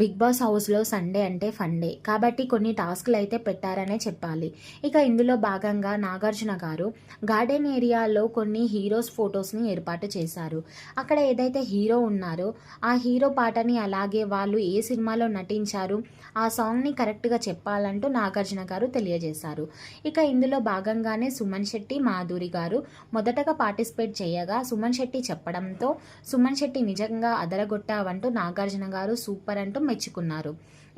Big boss హౌస్లో Sunday అంటే funday కాబట్టి కొన్ని టాస్క్లు అయితే పెట్టారనే చెప్పాలి. ఇక ఇందులో భాగంగా నాగార్జున గారు గార్డెన్ ఏరియాలో కొన్ని హీరోస్ ఫొటోస్ని ఏర్పాటు చేశారు. అక్కడ ఏదైతే హీరో ఉన్నారో ఆ హీరో పాటని అలాగే వాళ్ళు ఏ సినిమాలో నటించారు ఆ సాంగ్ని కరెక్ట్గా చెప్పాలంటూ నాగార్జున గారు తెలియజేశారు. ఇక ఇందులో భాగంగానే సుమన్ శెట్టి, మాధురి గారు మొదటగా పార్టిసిపేట్ చేయగా సుమన్ శెట్టి చెప్పడంతో సుమన్ శెట్టి నిజంగా అదరగొట్టావంటూ నాగార్జున గారు సూపర్ అంటూ మెచ్చుకున్నారు.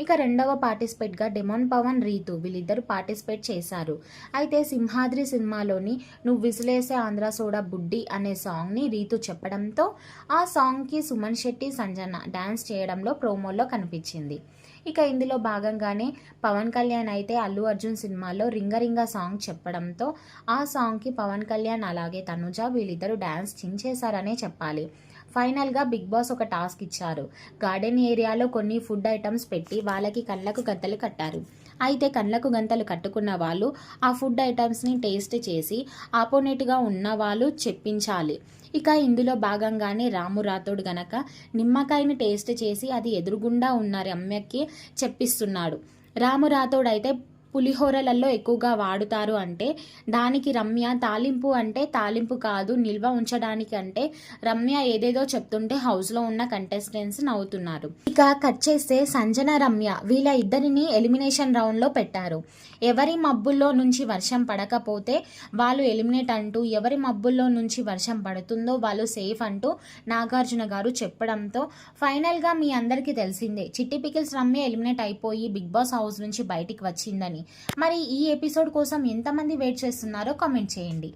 ఇక రెండవ పార్టిసిపేట్గా డెమోన్ పవన్, రీతు వీళ్ళిద్దరూ పార్టిసిపేట్ చేశారు. అయితే సింహాద్రి సినిమాలోని నువ్వు విసిలేసే ఆంధ్ర సోడా బుడ్డి అనే సాంగ్ని రీతు చెప్పడంతో ఆ సాంగ్కి సుమన్ శెట్టి, సంజన డ్యాన్స్ చేయడంలో ప్రోమోల్లో కనిపించింది. ఇక ఇందులో భాగంగానే పవన్ కళ్యాణ్ అయితే అల్లు అర్జున్ సినిమాలో రింగ సాంగ్ చెప్పడంతో ఆ సాంగ్కి పవన్ కళ్యాణ్ అలాగే తనుజ వీళ్ళిద్దరూ డ్యాన్స్ చించేశారనే చెప్పాలి. ఫైనల్గా బిగ్ బాస్ ఒక టాస్క్ ఇచ్చారు. గార్డెన్ ఏరియాలో కొన్ని ఫుడ్ ఐటమ్స్ పెట్టి వాళ్ళకి కళ్ళకు గంతలు కట్టారు. అయితే కళ్ళకు గంతలు కట్టుకున్న వాళ్ళు ఆ ఫుడ్ ఐటమ్స్ని టేస్ట్ చేసి ఆపోనెట్గా ఉన్న వాళ్ళు చెప్పించాలి. ఇక ఇందులో భాగంగానే రాము రాథోడ్ గనక నిమ్మకాయని టేస్ట్ చేసి అది ఎదురుగుండా ఉన్న రమ్యకి చెప్పిస్తున్నాడు. రాము రాథోడ్ అయితే పులిహోరలలో ఎక్కువగా వాడుతారు అంటే దానికి రమ్య తాలింపు అంటే తాలింపు కాదు నిల్వ ఉంచడానికి అంటే రమ్య ఏదేదో చెప్తుంటే హౌస్లో ఉన్న కంటెస్టెంట్స్ నవ్వుతున్నారు. ఇక కట్ చేస్తే సంజన, రమ్య వీళ్ళ ఇద్దరిని ఎలిమినేషన్ రౌండ్లో పెట్టారు. ఎవరి మబ్బుల్లో నుంచి వర్షం పడకపోతే వాళ్ళు ఎలిమినేట్ అంటూ, ఎవరి మబ్బుల్లో నుంచి వర్షం పడుతుందో వాళ్ళు సేఫ్ అంటూ నాగార్జున గారు చెప్పడంతో ఫైనల్గా మీ అందరికీ తెలిసిందే చిట్టి పికిల్స్ రమ్య ఎలిమినేట్ అయిపోయి బిగ్ బాస్ హౌస్ నుంచి బయటికి వచ్చిందని. మరి ఈ ఎపిసోడ్ కోసం ఎంతమంది వెయిట్ చేస్తున్నారో కామెంట్ చేయండి.